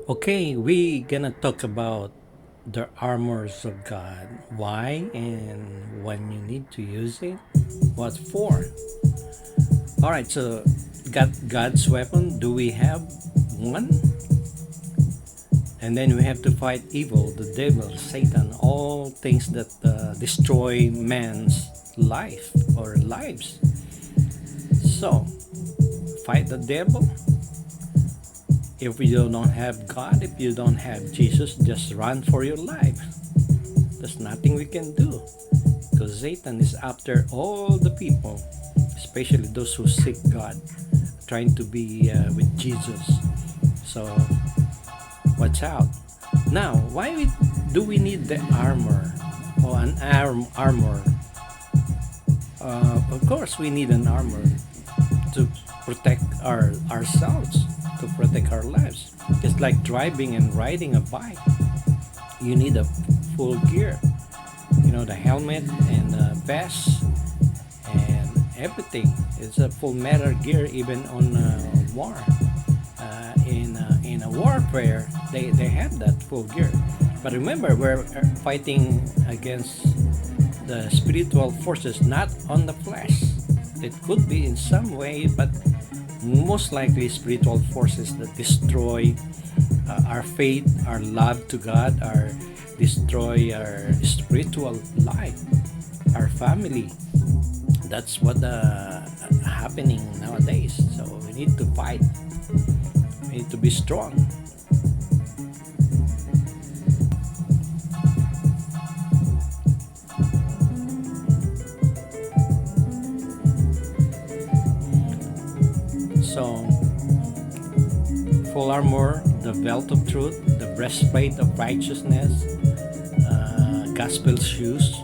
Okay, we gonna talk about the armors of God. Why and when you need to use it. What for? All right, so got God's weapon. Do we have one? And then we have to fight evil, the devil, Satan, all things that destroy man's life or lives. So, fight the devil. If you don't have God, if you don't have Jesus, just run for your life. There's nothing we can do because Satan is after all the people, especially those who seek God, trying to be with Jesus. So, watch out. Now, do we need the armor or an armor? Of course, we need an armor to protect ourselves, to protect our lives. It's like driving and riding a bike. You need a full gear. The helmet and vest and everything. It's a full metal gear even on war. In a warfare, they have that full gear. But remember, we're fighting against the spiritual forces, not on the flesh. It could be in some way, but most likely spiritual forces that destroy our faith, our love to God, destroy our spiritual life, our family. That's what happening nowadays. So we need to fight. We need to be strong. So, full armor, the belt of truth, the breastplate of righteousness, gospel shoes,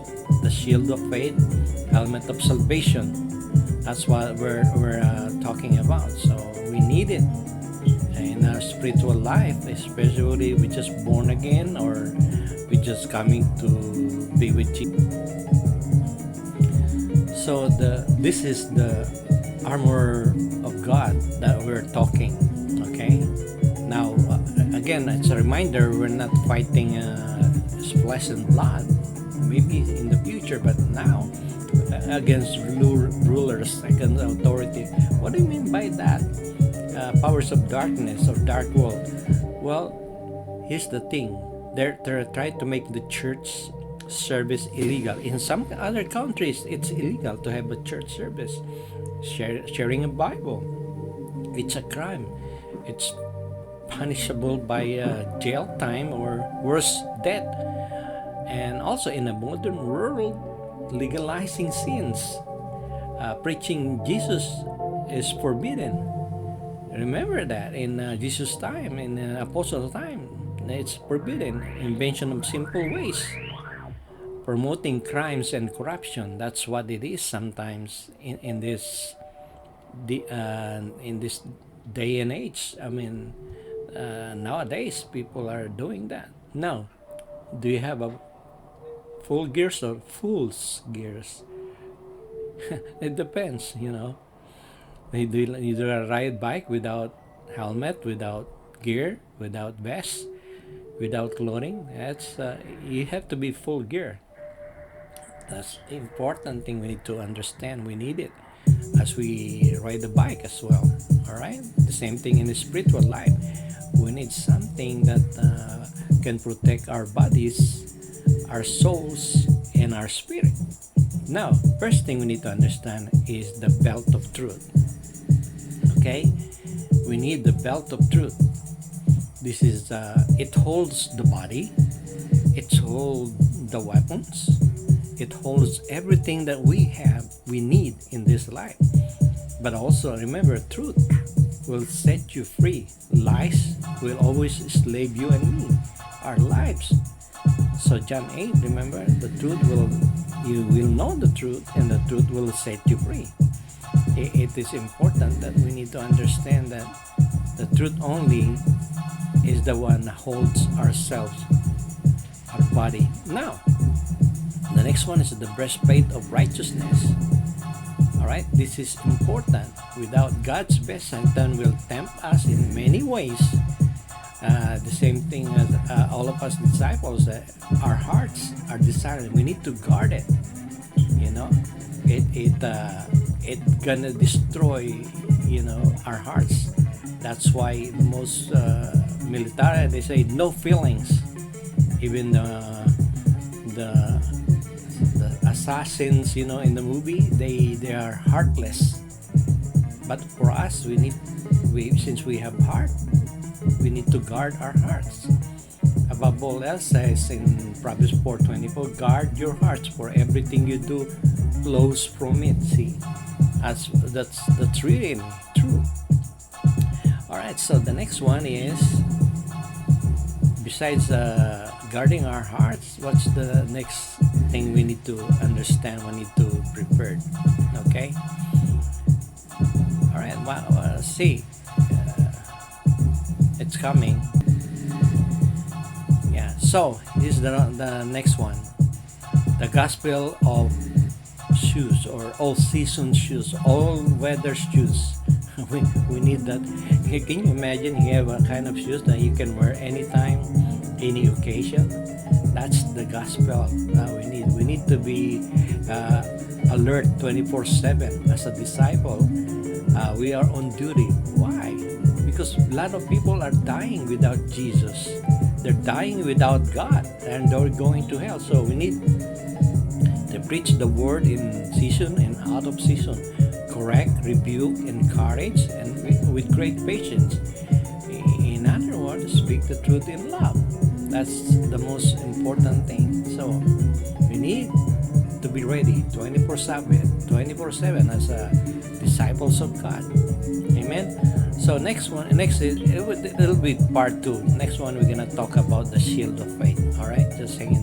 the shield of faith, helmet of salvation. That's what we're talking about. So we need it in our spiritual life, especially we just born again or we just coming to be with Jesus. So this is the armor of God that we're talking. Okay. Now again, it's a reminder we're not fighting flesh and blood. Maybe in the future, but now against rulers, second authority. What do you mean by that? Powers of darkness or dark world. Well, here's the thing. They're trying to make the church service illegal. In some other countries, it's illegal to have a church service. Sharing a Bible, it's a crime. It's punishable by jail time or worse, death. And also in a modern world, legalizing sins, preaching Jesus is forbidden. Remember that in Jesus' time, in Apostles' time, it's forbidden. Invention of simple ways, promoting crimes and corruption. That's what it is sometimes in this in this day and age. I mean, nowadays people are doing that. Now, do you have a full gears or fool's gears? It depends. You do a ride bike without helmet, without gear, without vest, without clothing. That's you have to be full gear. That's the important thing we need to understand. We need it as we ride the bike as well. All right. The same thing in the spiritual life. We need something that can protect our bodies, our souls, and our spirit. Now, first thing we need to understand is the belt of truth. Okay, we need the belt of truth. This is it holds the body, it holds the weapons, it holds everything that we need in this life. But also remember, truth will set you free. Lies will always slave you and me, our lives. So John 8, remember, you will know the truth and the truth will set you free. It is important that we need to understand that the truth only is the one that holds ourselves, our body. Now, the next one is the breastplate of righteousness. Alright, this is important. Without God's best, Satan will tempt us in many ways The same thing as all of us disciples, our hearts are desired. We need to guard it. You know, it gonna destroy, our hearts. That's why most military, they say no feelings. Even the the assassins, in the movie, they are heartless. But for us, we since we have heart, we need to guard our hearts. Above all else, says in Proverbs 4:24, guard your hearts, for everything you do flows from it. See, that's really true. All right, so the next one is, besides guarding our hearts, what's the next thing we need to understand? We need to prepare. Okay. All right. Well, see, it's coming. Yeah. So this is the next one, the gospel of shoes, or all season shoes, all weather shoes. we need that. Can you imagine you have a kind of shoes that you can wear anytime, any occasion? That's the gospel we need to be alert 24/7 as a disciple. We are on duty. Why? Because a lot of people are dying without Jesus. They're dying without God, and they're going to hell. So we need to preach the word in season and out of season, correct, rebuke, encourage, and with great patience. In other words, speak the truth in love. That's the most important thing. So we need to be ready 24/7 as disciples of God. Amen. So next it'll be part 2. Next one, we're gonna talk about the shield of faith. All right, just hang in there.